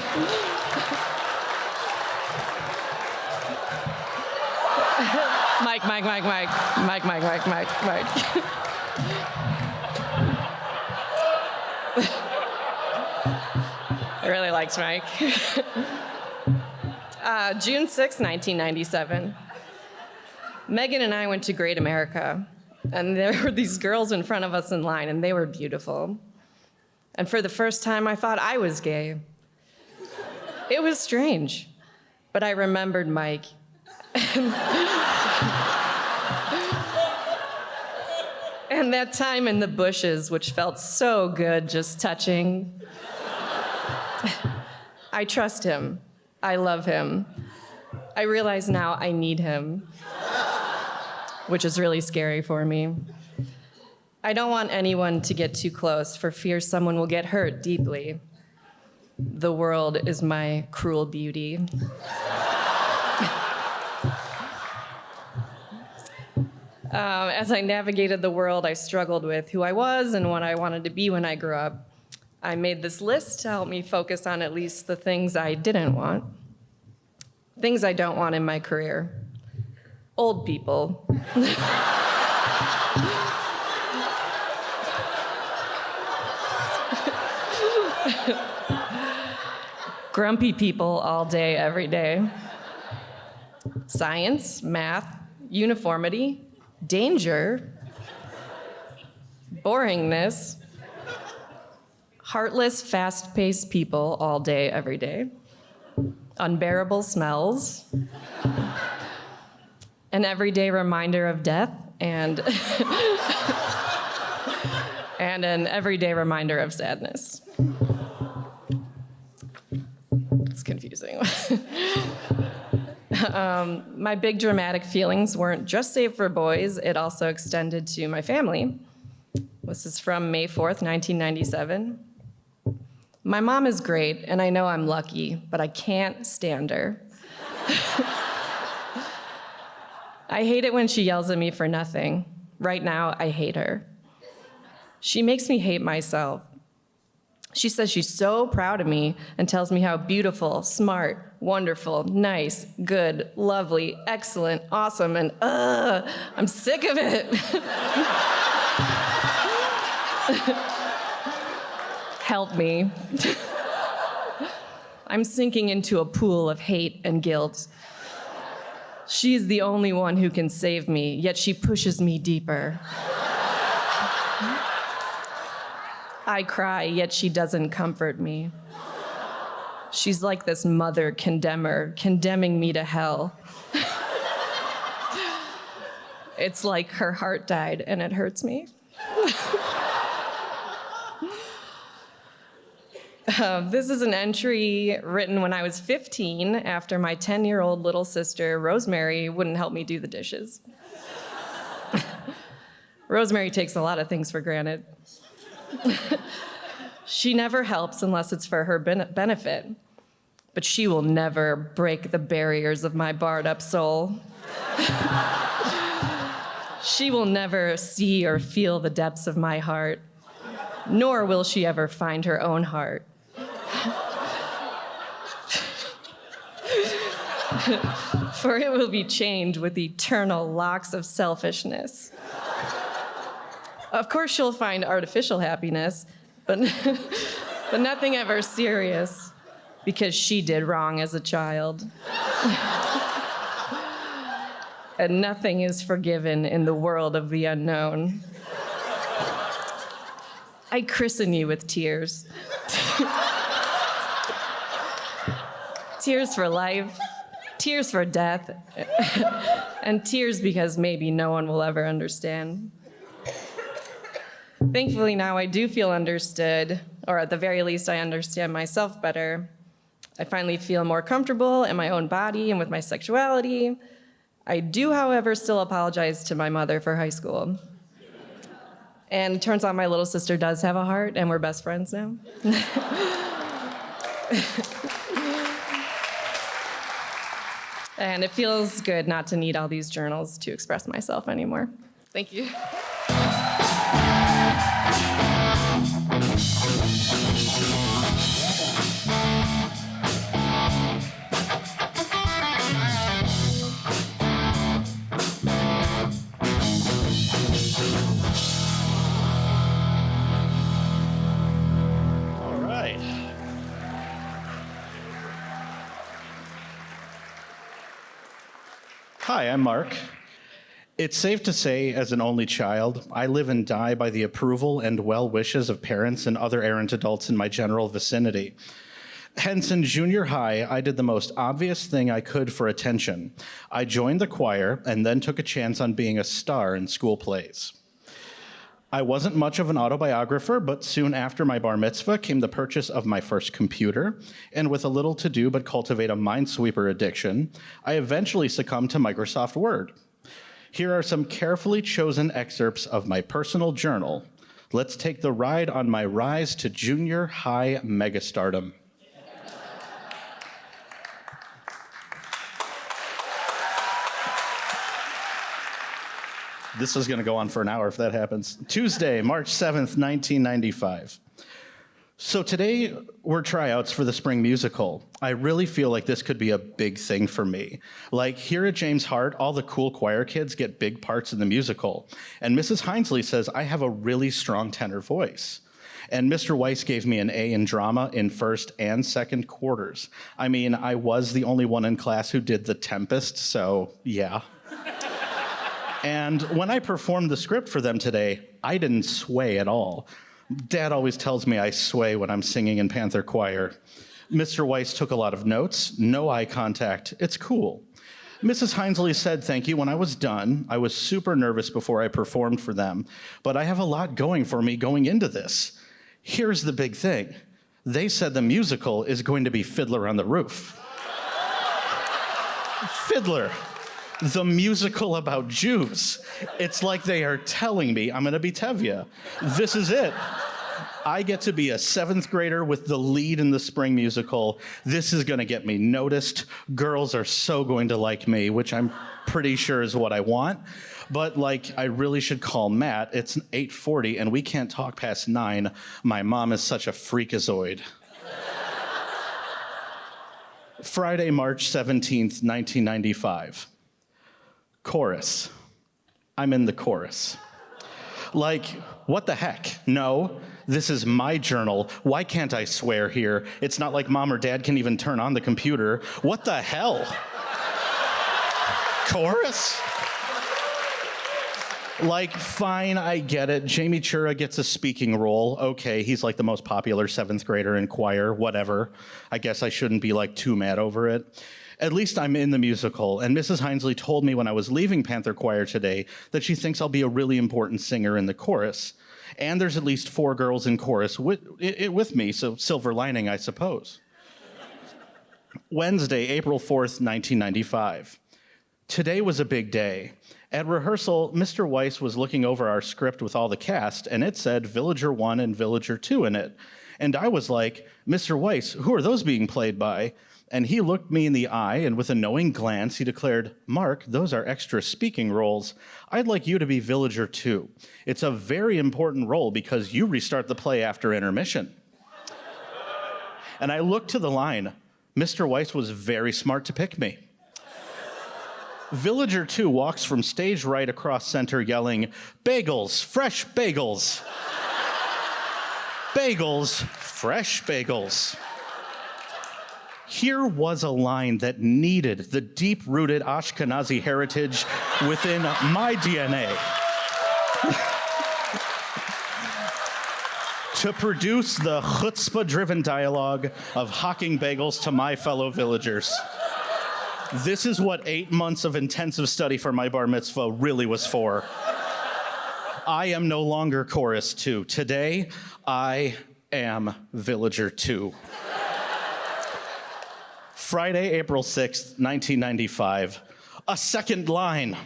Mike, Mike, Mike, Mike, Mike, Mike, Mike, Mike, Mike. I really liked Mike. June 6, 1997. Megan and I went to Great America, and there were these girls in front of us in line, and they were beautiful. And for the first time, I thought I was gay. It was strange, but I remembered Mike. And that time in the bushes, which felt so good just touching. I trust him. I love him. I realize now I need him, which is really scary for me. I don't want anyone to get too close for fear someone will get hurt deeply. The world is my cruel beauty. As I navigated the world, I struggled with who I was and what I wanted to be when I grew up. I made this list to help me focus on at least the things I didn't want. Things I don't want in my career. Old people. Grumpy people all day, every day. Science, math, uniformity, danger, boringness, heartless, fast-paced people all day, every day, unbearable smells, an everyday reminder of death, and and an everyday reminder of sadness. It's confusing. My big dramatic feelings weren't just saved for boys, it also extended to my family. This is from May 4th, 1997. My mom is great, and I know I'm lucky, but I can't stand her. I hate it when she yells at me for nothing. Right now, I hate her. She makes me hate myself. She says she's so proud of me and tells me how beautiful, smart, wonderful, nice, good, lovely, excellent, awesome, and I'm sick of it. Help me. I'm sinking into a pool of hate and guilt. She's the only one who can save me, yet she pushes me deeper. I cry, yet she doesn't comfort me. She's like this mother condemner, condemning me to hell. It's like her heart died, and it hurts me. This is an entry written when I was 15 after my 10-year-old little sister, Rosemary, wouldn't help me do the dishes. Rosemary takes a lot of things for granted. She never helps unless it's for her benefit, but she will never break the barriers of my barred-up soul. She will never see or feel the depths of my heart, nor will she ever find her own heart. For it will be chained with eternal locks of selfishness. Of course, she'll find artificial happiness, but nothing ever serious, because she did wrong as a child. And nothing is forgiven in the world of the unknown. I christen you with tears. Tears for life, tears for death, and tears because maybe no one will ever understand. Thankfully, now I do feel understood, or at the very least, I understand myself better. I finally feel more comfortable in my own body and with my sexuality. I do, however, still apologize to my mother for high school. And it turns out my little sister does have a heart, and we're best friends now. And it feels good not to need all these journals to express myself anymore. Thank you. Hi, I'm Mark. It's safe to say, as an only child, I live and die by the approval and well wishes of parents and other errant adults in my general vicinity. Hence, in junior high, I did the most obvious thing I could for attention. I joined the choir and then took a chance on being a star in school plays. I wasn't much of an autobiographer, but soon after my bar mitzvah came the purchase of my first computer, and with a little to do but cultivate a Minesweeper addiction, I eventually succumbed to Microsoft Word. Here are some carefully chosen excerpts of my personal journal. Let's take the ride on my rise to junior high megastardom. This is going to go on for an hour if that happens. Tuesday, March 7th, 1995. So today were tryouts for the spring musical. I really feel like this could be a big thing for me. Like here at James Hart, all the cool choir kids get big parts in the musical. And Mrs. Hinesley says I have a really strong tenor voice. And Mr. Weiss gave me an A in drama in first and second quarters. I mean, I was the only one in class who did The Tempest, so yeah. And when I performed the script for them today, I didn't sway at all. Dad always tells me I sway when I'm singing in Panther Choir. Mr. Weiss took a lot of notes, no eye contact. It's cool. Mrs. Hinesley said thank you when I was done. I was super nervous before I performed for them, but I have a lot going for me going into this. Here's the big thing. They said the musical is going to be Fiddler on the Roof. Fiddler. The musical about Jews. It's like they are telling me I'm gonna be Tevye. This is it. I get to be a 7th grader with the lead in the spring musical. This is gonna get me noticed. Girls are so going to like me, which I'm pretty sure is what I want. But like, I really should call Matt. It's 8:40 and we can't talk past 9. My mom is such a freakazoid. Friday, March 17th, 1995. Chorus. I'm in the chorus. Like, what the heck? No, this is my journal. Why can't I swear here? It's not like mom or dad can even turn on the computer. What the hell? Chorus? Like, fine, I get it. Jamie Chura gets a speaking role. Okay, he's like the most popular 7th grader in choir, whatever. I guess I shouldn't be like too mad over it. At least I'm in the musical, and Mrs. Hinesley told me when I was leaving Panther Choir today that she thinks I'll be a really important singer in the chorus. And there's at least 4 girls in chorus with me, so silver lining, I suppose. Wednesday, April 4th, 1995. Today was a big day. At rehearsal, Mr. Weiss was looking over our script with all the cast, and it said Villager 1 and Villager 2 in it. And I was like, Mr. Weiss, who are those being played by? And he looked me in the eye, and with a knowing glance, he declared, Mark, those are extra speaking roles. I'd like you to be Villager 2. It's a very important role because you restart the play after intermission. And I looked to the line. Mr. Weiss was very smart to pick me. Villager 2 walks from stage right across center yelling, bagels, fresh bagels. Bagels, fresh bagels. Here was a line that needed the deep-rooted Ashkenazi heritage within my DNA to produce the chutzpah-driven dialogue of hawking bagels to my fellow villagers. This is what 8 months of intensive study for my bar mitzvah really was for. I am no longer chorus 2. Today, I am Villager 2. Friday, April 6th, 1995. A second line.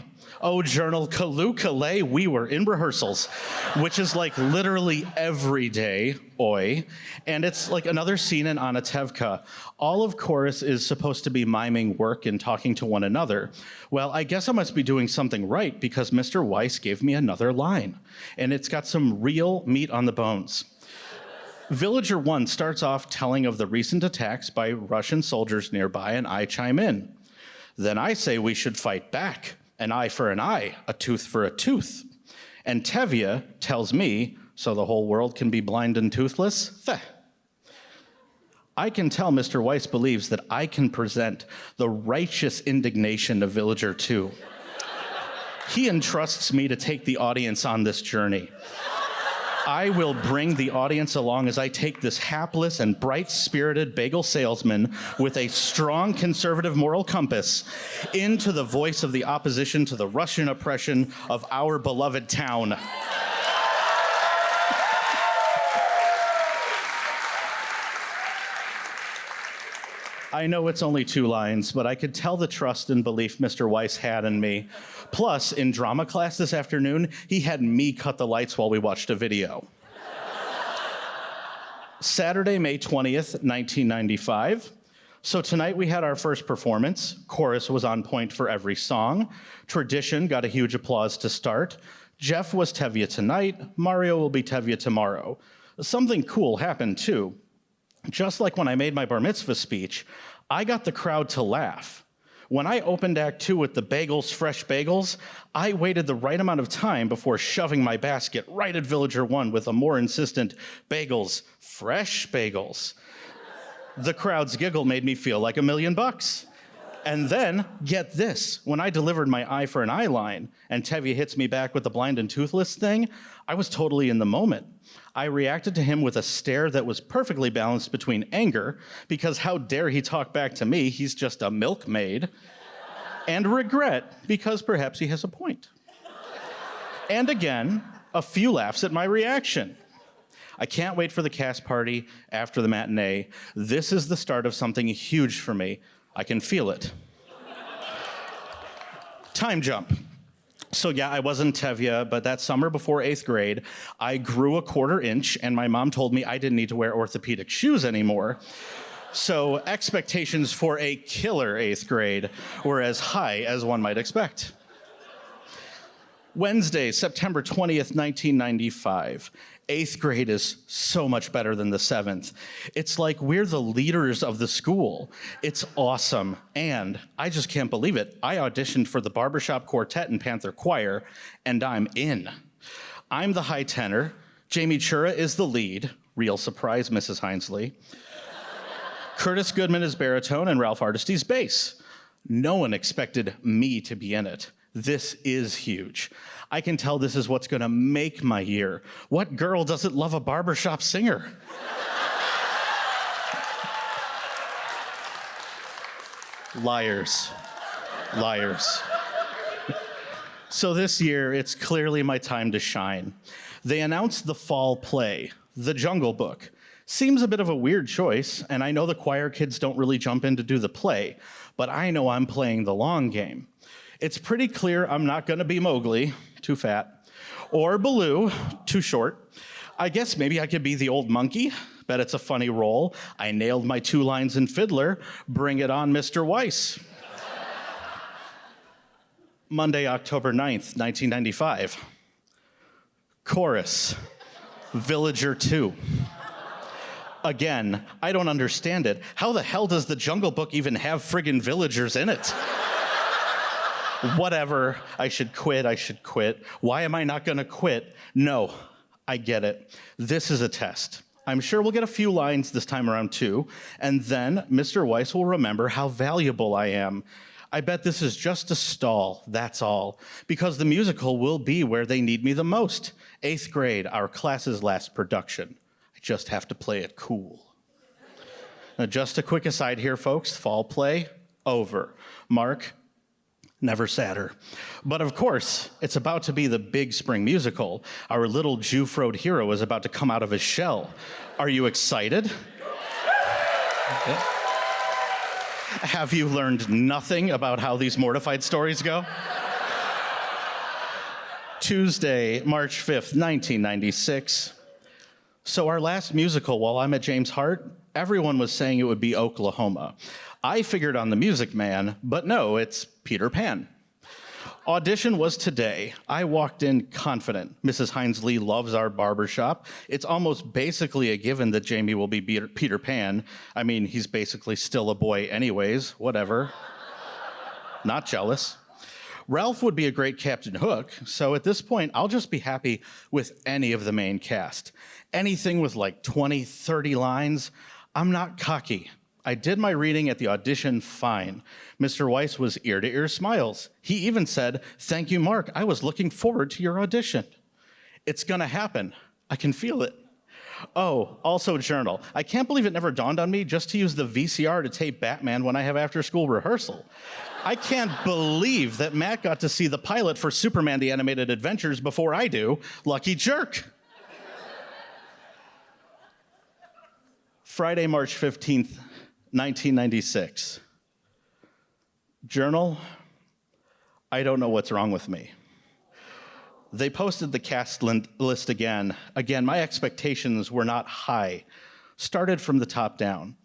Oh, journal, Kalu Kalei, we were in rehearsals, which is like literally every day, oi. And it's like another scene in Anatevka. All of chorus is supposed to be miming work and talking to one another. Well, I guess I must be doing something right because Mr. Weiss gave me another line. And it's got some real meat on the bones. Villager 1 starts off telling of the recent attacks by Russian soldiers nearby, and I chime in. Then I say we should fight back, an eye for an eye, a tooth for a tooth. And Tevye tells me, so the whole world can be blind and toothless? Feh. I can tell Mr. Weiss believes that I can present the righteous indignation of Villager 2. He entrusts me to take the audience on this journey. I will bring the audience along as I take this hapless and bright-spirited bagel salesman with a strong conservative moral compass into the voice of the opposition to the Russian oppression of our beloved town. I know it's only 2 lines, but I could tell the trust and belief Mr. Weiss had in me. Plus, in drama class this afternoon, he had me cut the lights while we watched a video. Saturday, May 20th, 1995. So tonight we had our first performance. Chorus was on point for every song. Tradition got a huge applause to start. Jeff was Tevye tonight. Mario will be Tevye tomorrow. Something cool happened too. Just like when I made my bar mitzvah speech, I got the crowd to laugh. When I opened Act 2 with the bagels, fresh bagels, I waited the right amount of time before shoving my basket right at Villager 1 with a more insistent bagels, fresh bagels. The crowd's giggle made me feel like $1 million. And then, get this, when I delivered my eye for an eye line and Tevye hits me back with the blind and toothless thing, I was totally in the moment. I reacted to him with a stare that was perfectly balanced between anger, because how dare he talk back to me, he's just a milkmaid, and regret, because perhaps he has a point. And again, a few laughs at my reaction. I can't wait for the cast party after the matinee. This is the start of something huge for me. I can feel it. Time jump. So yeah, I wasn't Tevye, but that summer before 8th grade, I grew a 1/4 inch, and my mom told me I didn't need to wear orthopedic shoes anymore. So expectations for a killer 8th grade were as high as one might expect. Wednesday, September 20th, 1995. 8th grade is so much better than the 7th. It's like we're the leaders of the school. It's awesome. And I just can't believe it. I auditioned for the Barbershop Quartet and Panther Choir, and I'm in. I'm the high tenor. Jamie Chura is the lead. Real surprise, Mrs. Hinesley. Curtis Goodman is baritone, and Ralph Artisty's bass. No one expected me to be in it. This is huge. I can tell this is what's gonna make my year. What girl doesn't love a barbershop singer? Liars. Liars. So this year, it's clearly my time to shine. They announced the fall play, The Jungle Book. Seems a bit of a weird choice, and I know the choir kids don't really jump in to do the play, but I know I'm playing the long game. It's pretty clear I'm not gonna be Mowgli, too fat, or Baloo, too short. I guess maybe I could be the old monkey. Bet it's a funny role. I nailed my 2 lines in Fiddler. Bring it on, Mr. Weiss. Monday, October 9th, 1995. Chorus, Villager 2. Again, I don't understand it. How the hell does the Jungle Book even have friggin' villagers in it? Whatever, I should quit. Why am I not gonna quit? No, I get it. This is a test. I'm sure we'll get a few lines this time around too, and then Mr. Weiss will remember how valuable I am. I bet this is just a stall, that's all, because the musical will be where they need me the most. 8th grade, our class's last production. I just have to play it cool. Now, just a quick aside here, folks. Fall play, over. Mark, never sadder. But of course, it's about to be the big spring musical. Our little Jew-froed hero is about to come out of his shell. Are you excited? Have you learned nothing about how these Mortified stories go? Tuesday, March 5th, 1996. So our last musical, while I'm at James Hart, everyone was saying it would be Oklahoma. I figured on The Music Man, but no, it's Peter Pan. Audition was today. I walked in confident. Mrs. Hinesley loves our barbershop. It's almost basically a given that Jamie will be Peter Pan. I mean, he's basically still a boy anyways, whatever. Not jealous. Ralph would be a great Captain Hook, so at this point, I'll just be happy with any of the main cast. Anything with like 20, 30 lines, I'm not cocky. I did my reading at the audition fine. Mr. Weiss was ear-to-ear smiles. He even said, "Thank you, Mark. I was looking forward to your audition." It's gonna happen. I can feel it. Oh, also journal. I can't believe it never dawned on me just to use the VCR to tape Batman when I have after-school rehearsal. I can't believe that Matt got to see the pilot for Superman the Animated Adventures before I do. Lucky jerk. Friday, March 15th, 1996. Journal, I don't know what's wrong with me. They posted the cast list again. Again, my expectations were not high. Started from the top down.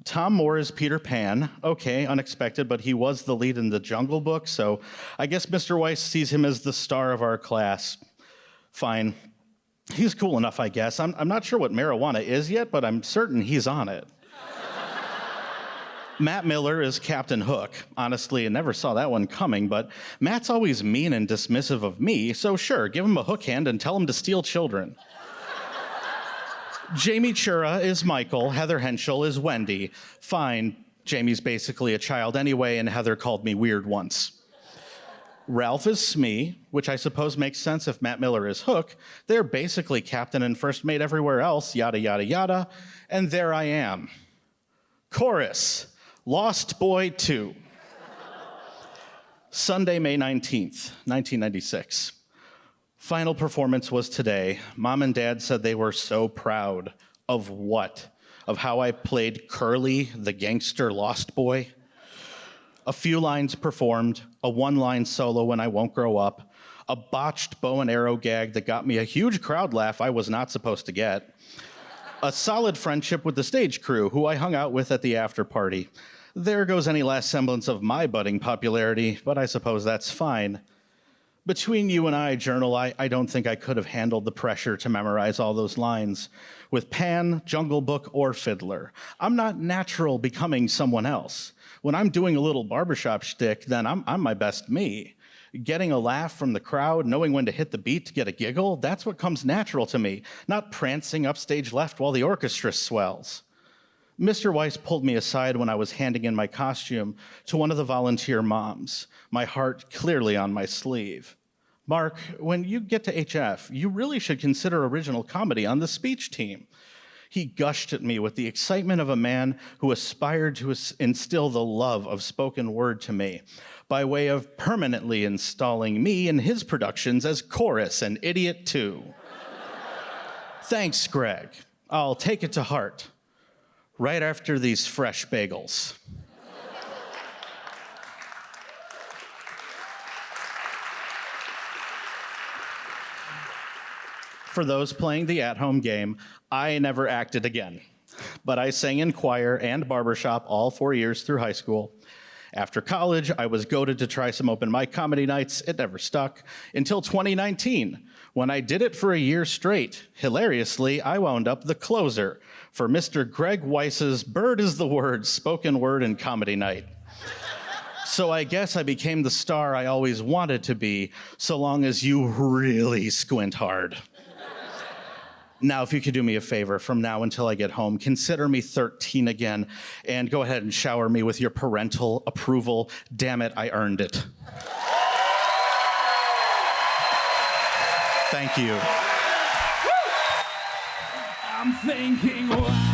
Tom Moore is Peter Pan. Okay, unexpected, but he was the lead in the Jungle Book, so I guess Mr. Weiss sees him as the star of our class. Fine. He's cool enough, I guess. I'm not sure what marijuana is yet, but I'm certain he's on it. Matt Miller is Captain Hook. Honestly, I never saw that one coming, but Matt's always mean and dismissive of me, so sure, give him a hook hand and tell him to steal children. Jamie Chura is Michael. Heather Henschel is Wendy. Fine, Jamie's basically a child anyway, and Heather called me weird once. Ralph is Smee, which I suppose makes sense if Matt Miller is Hook. They're basically captain and first mate everywhere else, yada, yada, yada. And there I am. Chorus, Lost Boy 2. Sunday, May 19th, 1996. Final performance was today. Mom and Dad said they were so proud. Of what? Of how I played Curly, the gangster lost boy? A few lines performed, a one-line solo when I won't grow up, a botched bow and arrow gag that got me a huge crowd laugh I was not supposed to get, a solid friendship with the stage crew who I hung out with at the after party. There goes any last semblance of my budding popularity, but I suppose that's fine. Between you and I, Journal, I don't think I could have handled the pressure to memorize all those lines. With Pan, Jungle Book, or Fiddler, I'm not natural becoming someone else. When I'm doing a little barbershop shtick, then I'm my best me. Getting a laugh from the crowd, knowing when to hit the beat to get a giggle, that's what comes natural to me, not prancing upstage left while the orchestra swells. Mr. Weiss pulled me aside when I was handing in my costume to one of the volunteer moms, my heart clearly on my sleeve. Mark, when you get to HF, you really should consider original comedy on the speech team. He gushed at me with the excitement of a man who aspired to instill the love of spoken word to me by way of permanently installing me in his productions as Chorus and Idiot 2. Thanks, Greg. I'll take it to heart. Right after these fresh bagels. For those playing the at-home game, I never acted again, but I sang in choir and barbershop all 4 years through high school. After college, I was goaded to try some open mic comedy nights. It never stuck until 2019, when I did it for a year straight. Hilariously, I wound up the closer for Mr. Greg Weiss's Bird is the Word spoken word and comedy night. So I guess I became the star I always wanted to be, so long as you really squint hard. Now, if you could do me a favor, from now until I get home, consider me 13 again, and go ahead and shower me with your parental approval. Damn it, I earned it. Thank you. I'm thinking why.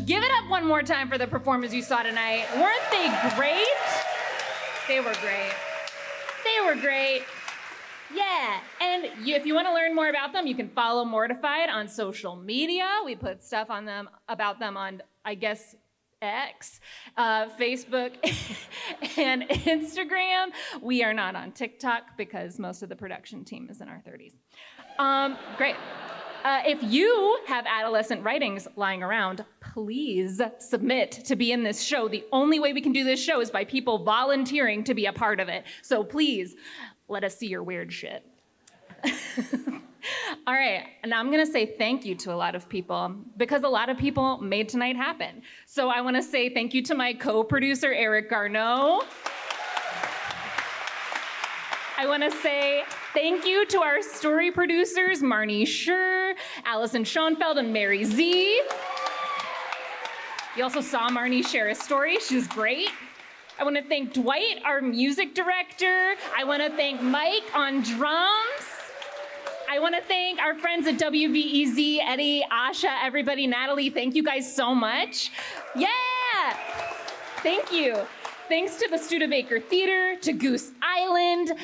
Give it up one more time for the performers you saw tonight. Weren't they great? They were great. They were great. Yeah, and if you want to learn more about them, you can follow Mortified on social media. We put stuff on them about them on, I guess, X, Facebook, and Instagram. We are not on TikTok because most of the production team is in our 30s. Great. If you have adolescent writings lying around, please submit to be in this show. The only way we can do this show is by people volunteering to be a part of it. So please, Let us see your weird shit. All right, and now I'm gonna say thank you to a lot of people because a lot of people made tonight happen. So I wanna say thank you to my co-producer, Eric Garneau. I wanna say thank you to our story producers, Marnie Schur, Allison Schoenfeld, and Mary Z. You also saw Marnie share a story, she was great. I wanna thank Dwight, our music director. I wanna thank Mike on drums. I want to thank our friends at WBEZ, Eddie, Asha, everybody, Natalie. Thank you guys so much. Yeah! Thank you. Thanks to the Studebaker Theater, to Goose Island.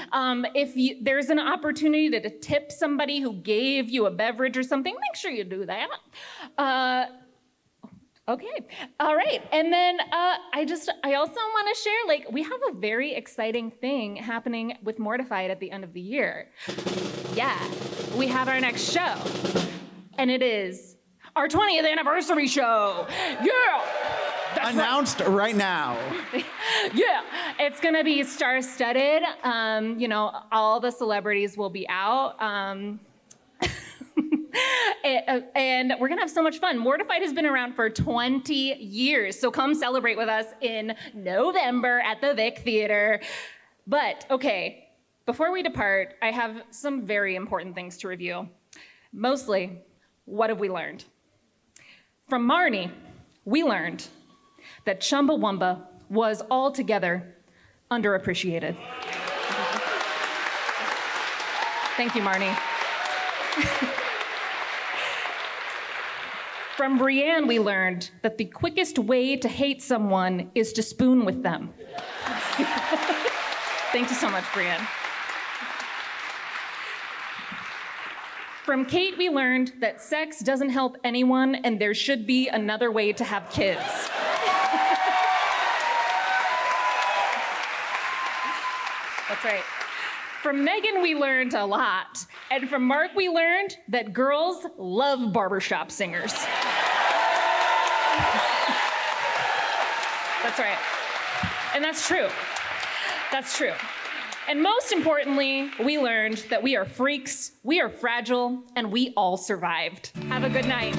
There's an opportunity to tip somebody who gave you a beverage or something, make sure you do that. Okay, all right. And then I also want to share, we have a very exciting thing happening with Mortified at the end of the year. Yeah, we have our next show, and it is our 20th anniversary show. Yeah! That's Announced right now. Yeah, it's gonna be star-studded. All the celebrities will be out. And we're gonna have so much fun. Mortified has been around for 20 years, so come celebrate with us in November at the Vic Theater. But, okay, before we depart, I have some very important things to review. Mostly, what have we learned? From Marnie, we learned that Chumbawamba was altogether underappreciated. Thank you, Marnie. From Brienne, we learned that the quickest way to hate someone is to spoon with them. Thank you so much, Brienne. From Kate, we learned that sex doesn't help anyone and there should be another way to have kids. That's right. From Megan, we learned a lot. And from Mark, we learned that girls love barbershop singers. That's right. And that's true. That's true. And most importantly, we learned that we are freaks, we are fragile, and we all survived. Have a good night.